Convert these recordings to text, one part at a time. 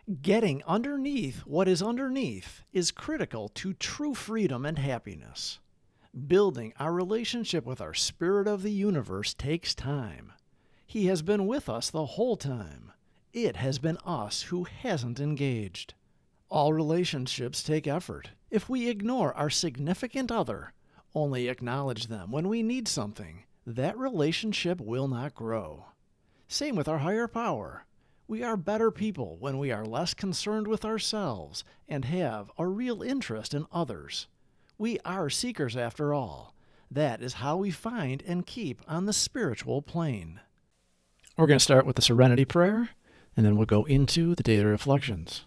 Getting underneath what is underneath is critical to true freedom and happiness. Building our relationship with our Spirit of the universe takes time. He has been with us the whole time. It has been us who hasn't engaged. All relationships take effort. If we ignore our significant other, only acknowledge them when we need something, that relationship will not grow. Same with our higher power. We are better people when we are less concerned with ourselves and have a real interest in others. We are seekers after all. That is how we find and keep on the spiritual plane. We're going to start with the Serenity Prayer, and then we'll go into the daily reflections.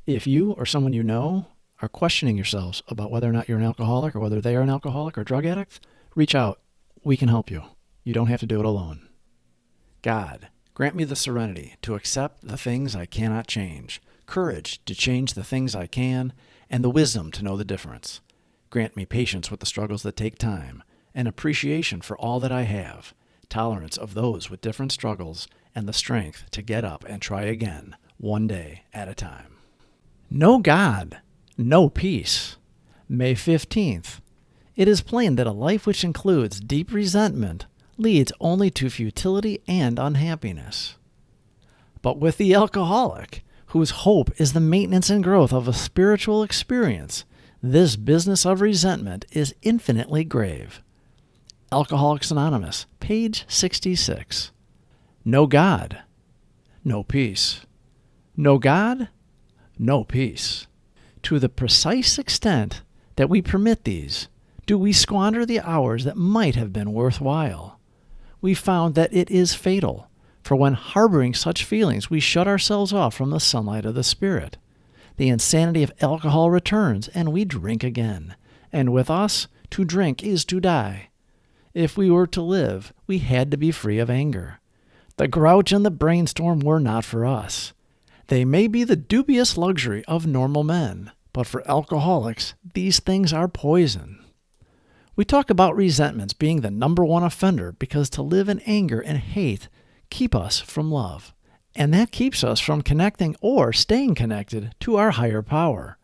If you or someone you know are questioning yourselves about whether or not you're an alcoholic or whether they are an alcoholic or drug addict, reach out. We can help you. You don't have to do it alone. God, grant me the serenity to accept the things I cannot change, courage to change the things I can, and the wisdom to know the difference. Grant me patience with the struggles that take time, and appreciation for all that I have, tolerance of those with different struggles, and the strength to get up and try again, one day at a time. No God, no peace. May 15th. It is plain that a life which includes deep resentment leads only to futility and unhappiness. But with the alcoholic, whose hope is the maintenance and growth of a spiritual experience, this business of resentment is infinitely grave. Alcoholics Anonymous, page 66. No God, no peace. No God, no peace. To the precise extent that we permit these, do we squander the hours that might have been worthwhile. We found that it is fatal, for when harboring such feelings, we shut ourselves off from the sunlight of the Spirit. The insanity of alcohol returns, and we drink again. And with us, to drink is to die. If we were to live, we had to be free of anger. The grouch and the brainstorm were not for us. They may be the dubious luxury of normal men, but for alcoholics, these things are poison. We talk about resentments being the number one offender because to live in anger and hate keep us from love, and that keeps us from connecting or staying connected to our higher power.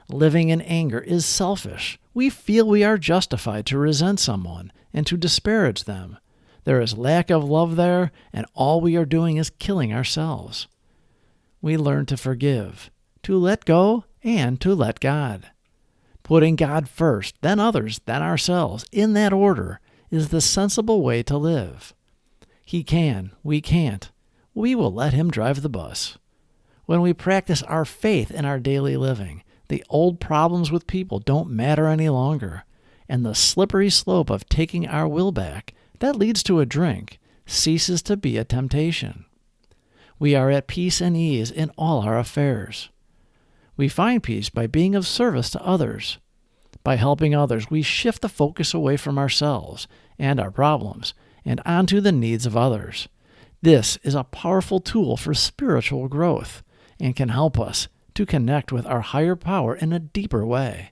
Living in anger is selfish. We feel we are justified to resent someone and to disparage them. There is lack of love there, and all we are doing is killing ourselves. We learn to forgive, to let go, and to let God. Putting God first, then others, then ourselves, in that order, is the sensible way to live. He can, we can't. We will let him drive the bus. When we practice our faith in our daily living, the old problems with people don't matter any longer, and the slippery slope of taking our will back, that leads to a drink, ceases to be a temptation. We are at peace and ease in all our affairs. We find peace by being of service to others. By helping others, we shift the focus away from ourselves and our problems and onto the needs of others. This is a powerful tool for spiritual growth and can help us to connect with our higher power in a deeper way.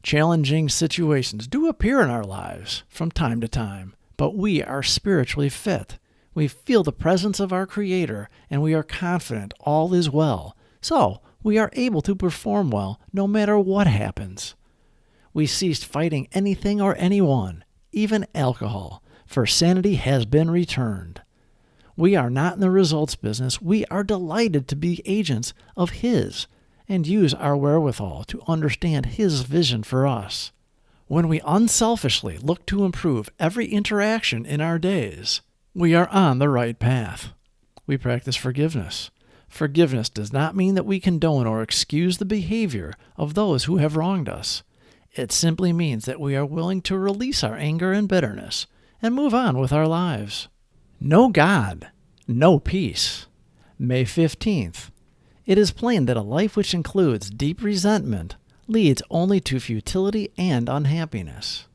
Challenging situations do appear in our lives from time to time, but we are spiritually fit. We feel the presence of our Creator, and we are confident all is well. So, we are able to perform well no matter what happens. We ceased fighting anything or anyone, even alcohol, for sanity has been returned. We are not in the results business. We are delighted to be agents of His and use our wherewithal to understand His vision for us. When we unselfishly look to improve every interaction in our days, we are on the right path. We practice forgiveness. Forgiveness does not mean that we condone or excuse the behavior of those who have wronged us. It simply means that we are willing to release our anger and bitterness and move on with our lives. No God, no peace. May 15th. It is plain that a life which includes deep resentment leads only to futility and unhappiness.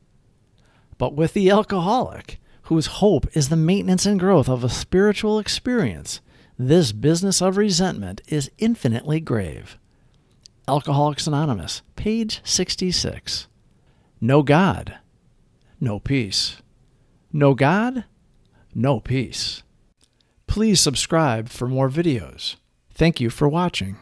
But with the alcoholic, whose hope is the maintenance and growth of a spiritual experience, this business of resentment is infinitely grave. Alcoholics Anonymous, page 66. No God, no peace. No God, no peace. Please subscribe for more videos. Thank you for watching.